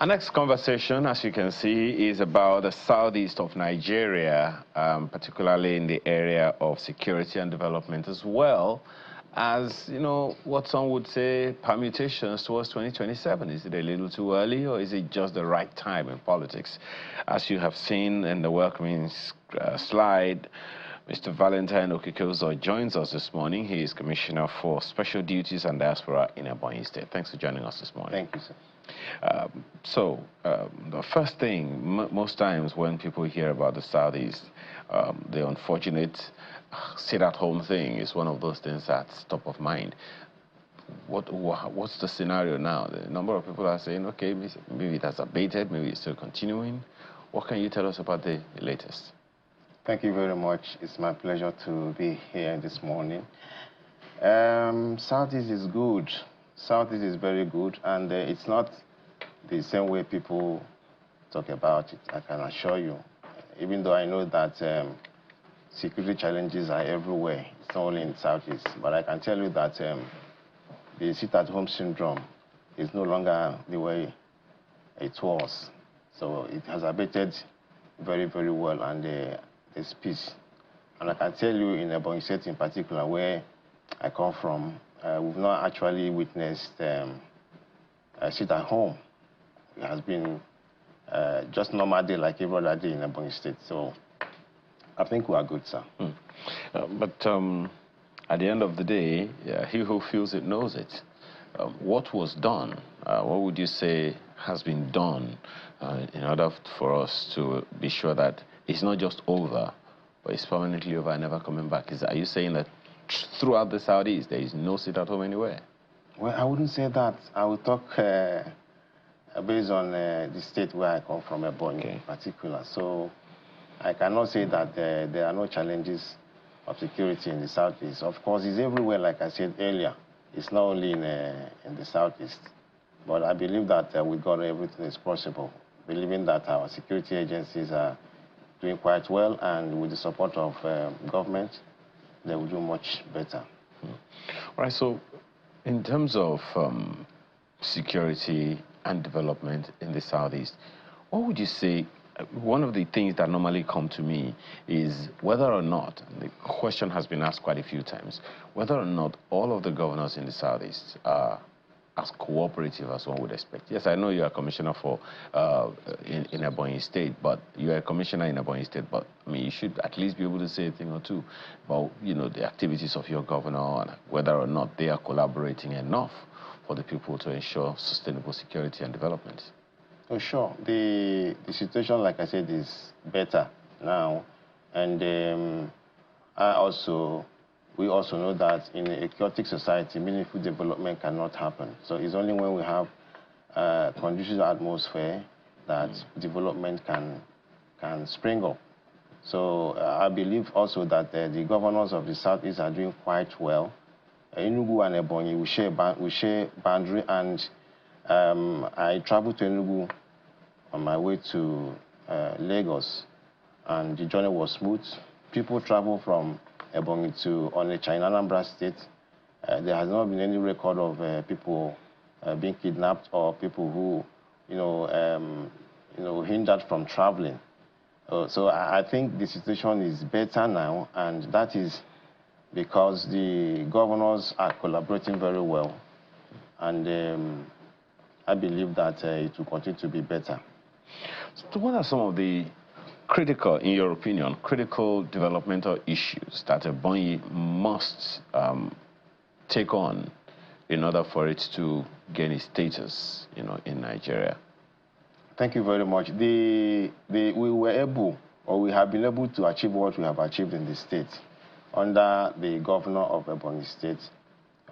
Our next conversation, as you can see, is about the southeast of Nigeria, particularly in the area of security and development, as well as, you know, what some would say permutations towards 2027. Is it a little too early, or is it just the right time in politics? As you have seen in the welcoming slide, Mr. Valentine Okike joins us this morning. He is Commissioner for Special Duties and Diaspora in Ebonyi State. Thanks for joining us this morning. Thank you, sir. The first thing, most times when people hear about the Southeast, the unfortunate sit-at-home thing is one of those things that's top of mind. What's the scenario now? The number of people are saying, okay, maybe it has abated, maybe it's still continuing. What can you tell us about the latest? Thank you very much. It's my pleasure to be here this morning. Southeast is good. Southeast is very good, and it's not the same way people talk about it, I can assure you. Even though I know that security challenges are everywhere, it's not only in Southeast, but I can tell you that the sit-at-home syndrome is no longer the way it was. So it has abated very, very well, and there's peace. And I can tell you in Ebonyi State in particular, where I come from, we've not actually witnessed sit-at-home. It has been just normal day like every other day in Ebonyi State. So I think we are good, sir. But at the end of the day, he who feels it knows it. What was done? What would you say has been done in order for us to be sure that it's not just over, but it's permanently over and never coming back? Are you saying that throughout the Southeast, there is no sit-at-home anywhere? Well, I wouldn't say that. I would talk based on the state where I come from, Ebonyi in particular. So I cannot say that there are no challenges of security in the Southeast. Of course, it's everywhere, like I said earlier. It's not only in the Southeast. But I believe that with God, everything is possible. Believing that our security agencies are doing quite well, and with the support of government, they will do much better. All right, so in terms of security and development in the Southeast, what would you say? One of the things that normally come to me is whether or not, and the question has been asked quite a few times, whether or not all of the governors in the Southeast are as cooperative as one would expect. Yes, I know you are a commissioner for in Ebonyi State, but you are a commissioner in Ebonyi State, but I mean, you should at least be able to say a thing or two about, you know, the activities of your governor and whether or not they are collaborating enough for the people to ensure sustainable security and development. Oh, sure. The situation, like I said, is better now, and we also know that in a chaotic society, meaningful development cannot happen. So it's only when we have a conducive atmosphere that development can spring up. So I believe also that the governors of the Southeast are doing quite well. Enugu and Ebonyi, we share boundary, and I traveled to Enugu on my way to Lagos, and the journey was smooth. People travel from Ebonyi to Onitsha in Anambra State. There has not been any record of people being kidnapped or people who, hindered from traveling. So I think the situation is better now, and that is because the governors are collaborating very well, and I believe that it will continue to be better. So what are some of the critical, in your opinion, critical developmental issues that Ebonyi must take on in order for it to gain its status, in Nigeria? Thank you very much. We have been able to achieve what we have achieved in the state under the governor of Ebonyi State,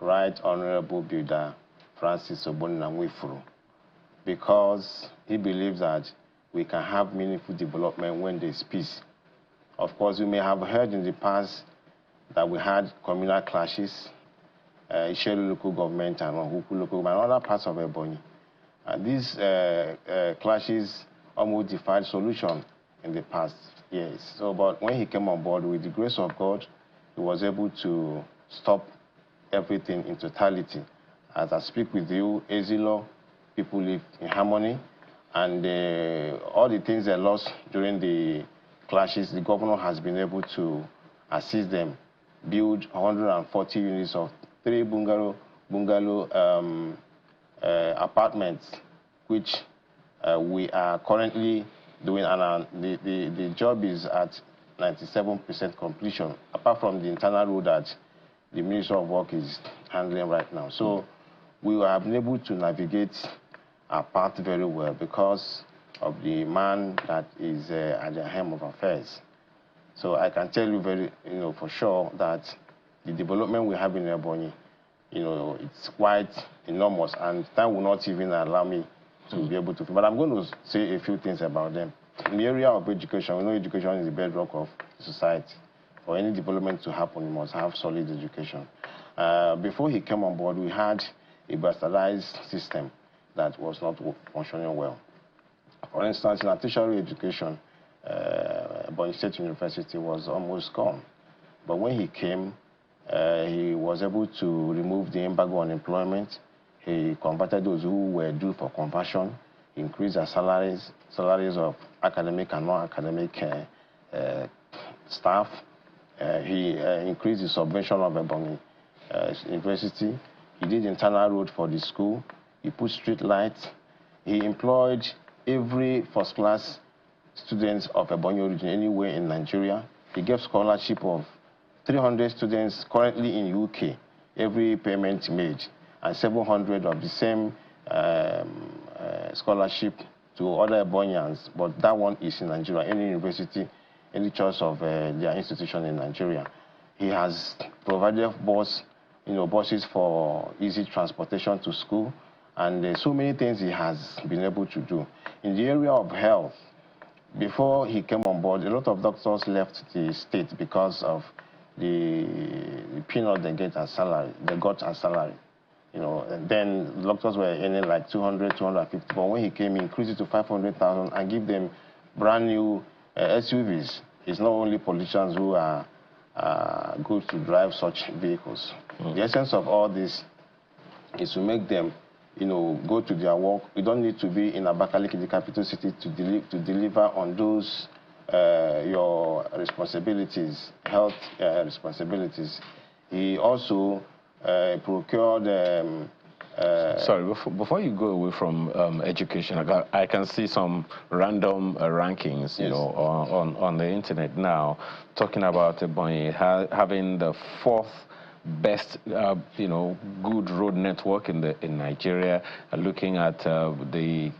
Right Honorable Builder Francis Obonina, because he believes that we can have meaningful development when there is peace. Of course, we may have heard in the past that we had communal clashes, Ishelu local government and Ohuku local government, and other parts of Ebonyi. These clashes almost defied solution in the past years. So, but when he came on board, with the grace of God, he was able to stop everything in totality. As I speak with you, Ezilo, people live in harmony, And all the things they lost during the clashes, the governor has been able to assist them, build 140 units of 3 bungalow apartments, which we are currently doing, and the job is at 97% completion, apart from the internal road that the Ministry of Work is handling right now. So we have been able to navigate our path very well because of the man that is at the helm of affairs. So I can tell you for sure that the development we have in Ebonyi, it's quite enormous, and that will not even allow me to be able to. But I'm going to say a few things about them. In the area of education, we know education is the bedrock of society. For any development to happen, you must have solid education. Before he came on board, we had a bastardized system that was not functioning well. For instance, in tertiary education, Ebonyi State University was almost gone. But when he came, he was able to remove the embargo on employment. He converted those who were due for conversion. He increased their salaries of academic and non-academic staff. He increased the subvention of Ebonyi University. He did internal road for the school. He put street lights. He employed every first-class students of Ebonyi origin anywhere in Nigeria. He gave scholarship of 300 students currently in UK, every payment made, and 700 of the same scholarship to other Ebonians, but that one is in Nigeria, any university, any choice of their institution in Nigeria. He has provided buses for easy transportation to school, and so many things he has been able to do. In the area of health, before he came on board, a lot of doctors left the state because of the peanut they got as salary. And then doctors were earning like 200, 250. But when he came, he increased it to 500,000 and give them brand new SUVs. It's not only politicians who are good to drive such vehicles. The essence of all this is to make them, go to their work. You don't need to be in Abakaliki, the capital city, to deliver on those your responsibilities, health responsibilities. He also procured. Sorry, before you go away from education, I can see some random rankings, Yes. On the internet now, talking about Ebonyi having the 4th best, good road network in Nigeria. Looking at the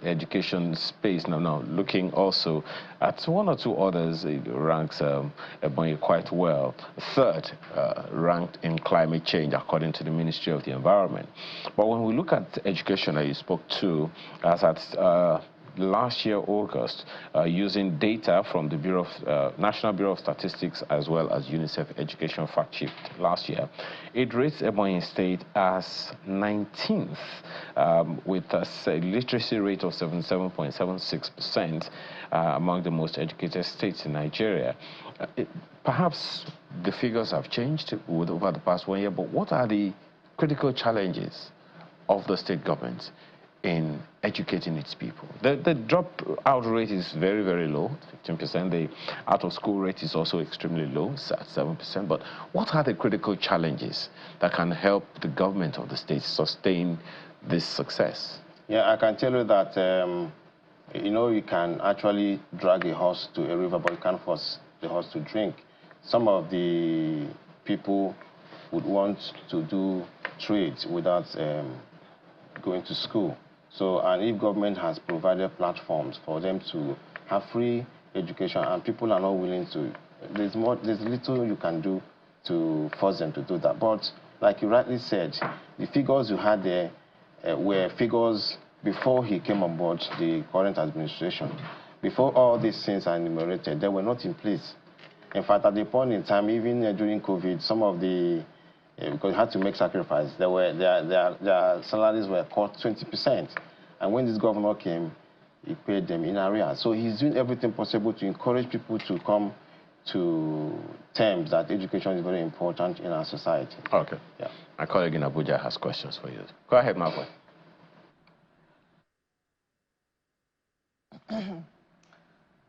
education space now, looking also at one or two others, it ranks Ebonyi quite well. 3rd ranked in climate change, according to the Ministry of the Environment. But when we look at education that you spoke to, as at last year, August, using data from the National Bureau of Statistics as well as UNICEF Education Fact Sheet last year, it rates Ebonyi State as 19th with a literacy rate of 77.76% among the most educated states in Nigeria. Perhaps the figures have changed over the past 1 year, but what are the critical challenges of the state government in educating its people? The dropout rate is very, very low, 15%. The out-of-school rate is also extremely low, it's at 7%. But what are the critical challenges that can help the government of the state sustain this success? Yeah, I can tell you that, you can actually drag a horse to a river, but you can't force the horse to drink. Some of the people would want to do trades without going to school. So, and if government has provided platforms for them to have free education and people are not willing to, there's little you can do to force them to do that. But like you rightly said, the figures you had there were figures before he came on board the current administration. Before all these things are enumerated, they were not in place. In fact, at the point in time, even during COVID, some of the because you had to make sacrifice. Their salaries were cut 20%. And when this governor came, he paid them in arrears. So he's doing everything possible to encourage people to come to terms that education is very important in our society. Okay. Yeah. My colleague in Abuja has questions for you. Go ahead, Margaret.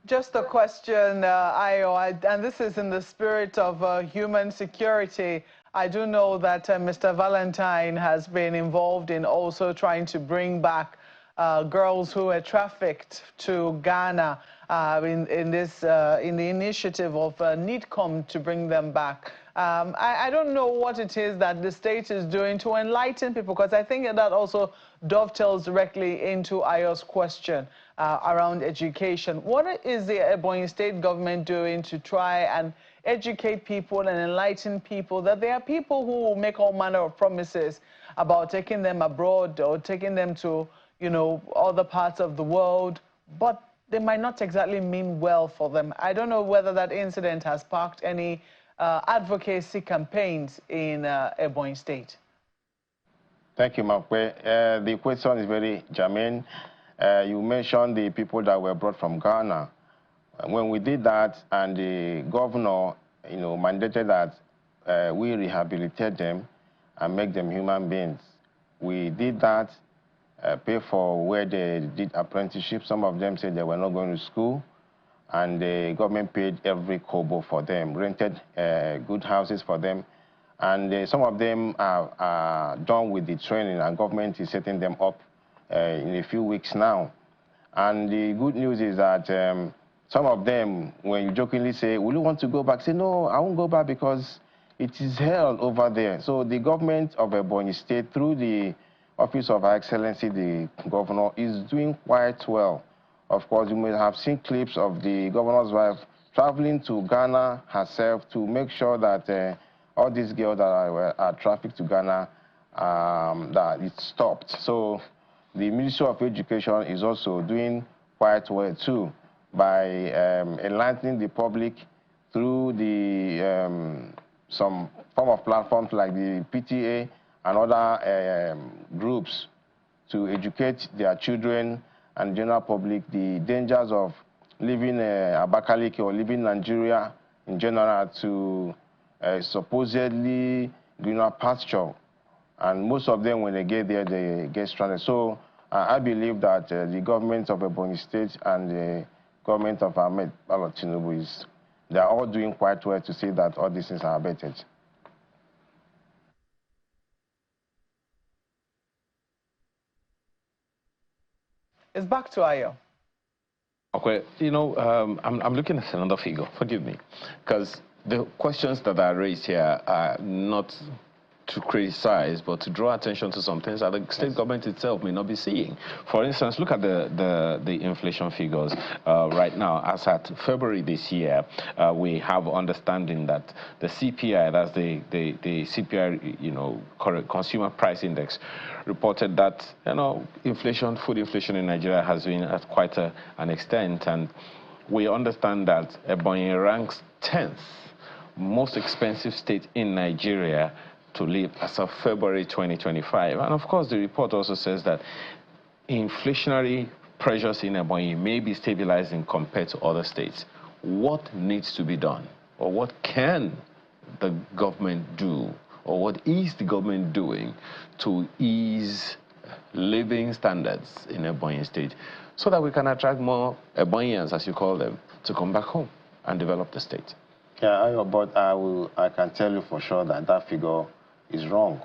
Just a question, and this is in the spirit of human security. I do know that Mr. Valentine has been involved in also trying to bring back girls who were trafficked to Ghana in the initiative of NIDCOM to bring them back. I don't know what it is that the state is doing to enlighten people, because I think that also dovetails directly into Ayo's question around education. What is the Ebonyi state government doing to try and educate people and enlighten people that there are people who will make all manner of promises about taking them abroad or taking them to, you know, other parts of the world, but they might not exactly mean well for them? I don't know whether that incident has sparked any advocacy campaigns in Ebonyi State. Thank you, Makwe. The question is very germane. You mentioned the people that were brought from Ghana. When we did that, and the governor, you know, mandated that we rehabilitate them and make them human beings. We did that, pay for where they did apprenticeship. Some of them said they were not going to school, and the government paid every kobo for them, rented good houses for them. And some of them are done with the training, and government is setting them up in a few weeks now. And the good news is that some of them, when you jokingly say, will you want to go back? Say, no, I won't go back because it is hell over there. So the government of Ebonyi State, through the Office of Her Excellency, the governor, is doing quite well. Of course, you may have seen clips of the governor's wife traveling to Ghana herself to make sure that all these girls that are trafficked to Ghana, that it's stopped. So the Ministry of Education is also doing quite well too by enlightening the public through the some form of platforms like the PTA and other groups to educate their children and general public the dangers of living Abakaliki or living Nigeria in general to supposedly greener pasture. And most of them, when they get there, they get stranded. So I believe that the government of Ebonyi State and the government of Ahmed Bala Tinubu they are all doing quite well to see that all these things are abated. It's back to Ayo. Okay, you know, I'm looking at another figure, forgive me, because the questions that are raised here are not to criticize, but to draw attention to some things that the state government itself may not be seeing. For instance, look at the inflation figures right now. As at February this year, we have understanding that the CPI, that's the CPI, you know, consumer price index, reported that, you know, inflation, food inflation in Nigeria has been at quite an extent, and we understand that Ebonyi ranks 10th most expensive state in Nigeria to live as of February 2025. And of course, the report also says that inflationary pressures in Ebonyi may be stabilizing compared to other states. What needs to be done? Or what can the government do? Or what is the government doing to ease living standards in Ebonyi State so that we can attract more Ebonyians, as you call them, to come back home and develop the state? Yeah, but I can tell you for sure that that figure is wrong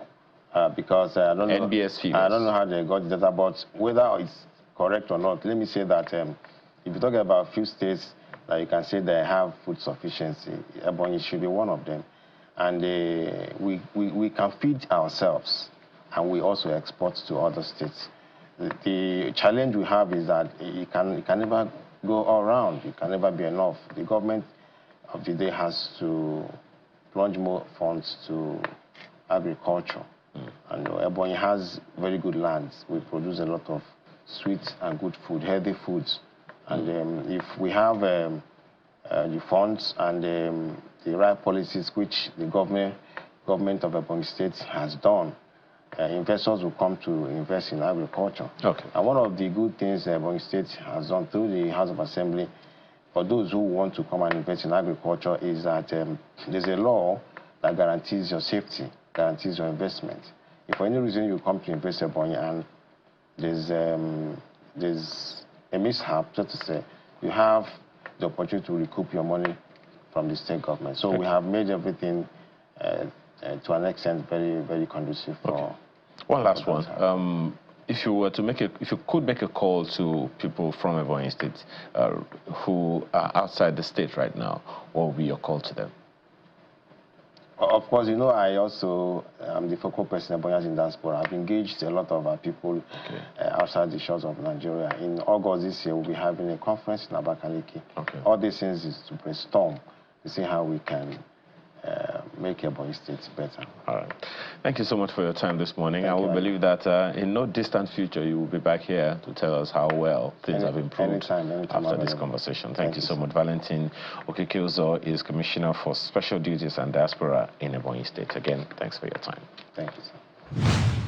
because I don't know. NBS figures. I don't know how they got the data, but whether it's correct or not, let me say that if you talk about a few states that you can say they have food sufficiency, Ebonyi should be one of them, and we can feed ourselves, and we also export to other states. The challenge we have is that it can never go all around. It can never be enough. The government of the day has to plunge more funds to agriculture. And Ebonyi has very good lands. We produce a lot of sweet and good food, healthy foods. And if we have the funds and the right policies which the government of Ebonyi State has done, investors will come to invest in agriculture. Okay. And one of the good things Ebonyi State has done through the House of Assembly for those who want to come and invest in agriculture is that there's a law that guarantees your safety, guarantees your investment. If for any reason you come to invest in Ebonyi and there's a mishap, so to say, you have the opportunity to recoup your money from the state government. So we have made everything to an extent very, very conducive for. One last one. If you could make a call to people from Ebonyi State who are outside the state right now, what would be your call to them? Of course, you know, I also am the focal person of Ebonyi in Diaspora. I've engaged a lot of our people outside the shores of Nigeria. In August this year, we'll be having a conference in Abakaliki. All these things is to brainstorm to see how we can make Ebonyi State better. All right. Thank you so much for your time this morning. I will believe that in no distant future you will be back here to tell us how well things have improved anytime after this conversation. Thank you so much. Valentin Okike is Commissioner for Special Duties and Diaspora in Ebonyi State. Again, thanks for your time. Thank you, sir.